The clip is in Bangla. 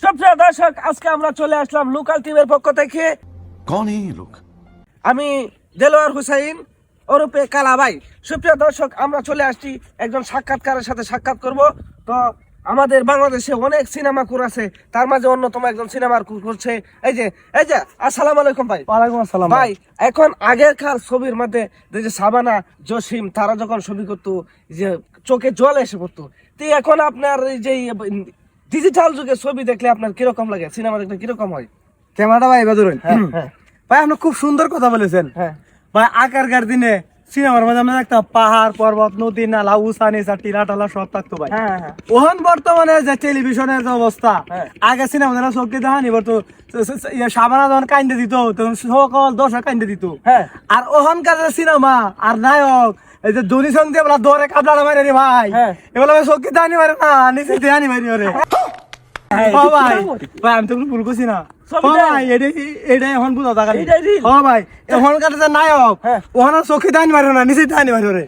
সুপ্রিয় দর্শক, আজকে আমরা চলে আসলাম লোকাল টিমের পক্ষ থেকে। कौन है ये लोग? আমি দেলোয়ার হুসাইন ওরূপে কালাবাই। সুপ্রিয় দর্শক, আমরা চলে আসছি একজন সাক্ষাৎকারের সাথে সাক্ষাৎ করব। তো আমাদের বাংলাদেশে অনেক সিনেমা কুর আছে, তার মাঝে অন্যতম একজন সিনেমার কুর করছে এই যে আসসালামু আলাইকুম ভাই। ওয়ালাইকুম আসসালাম ভাই, এখন আগেরকার ছবির মধ্যে যে সাবানা জসিম তারা যখন ছবি করতো, যে চোখে জল এসে পড়তো, তো এখন আপনার এই যে ডিজিটাল যুগে ছবি দেখলে আপনার কিরকম লাগে, সিনেমা দেখলে কিরকম হয়? ক্যামেরাটা ভাই এবার ধরুন। হ্যাঁ ভাই আপনি খুব সুন্দর কথা বলেছেন। হ্যাঁ ভাই আগেরকার দিনে সিনেমার মধ্যে আমরা একটা পাহাড় পর্বত নদী নালা উঁচা নিচা টিলা টালা সব থাকতো ভাই। হ্যাঁ হ্যাঁ ওহন বর্তমানে যে টেলিভিশনের যে অবস্থা, হ্যাঁ। আগে সিনেমা চোখে দেখানি বলতো সাবানা যখন কান্দে দিত তখন সকল দর্শক কান্দে দিত। হ্যাঁ। আর ওখানকার যে সিনেমা আর নায়ক এই যে ধনী সঙ্গে বলা দরে কাবলা মারে রে ভাই, হ্যাঁ। এগুলো চোখে দানি মারে না নিচে দেহানি মারি রে। ও ভাই ভাই আমি তো কোনো ভুল করছি না। ও ভাই এটাই এখন বুঝা থাকা। এটাই real। ও ভাই এখনকার যে নায়ক হ্যাঁ। ওখানে চোখে দানি মারে না নিচে দানি মারে রে।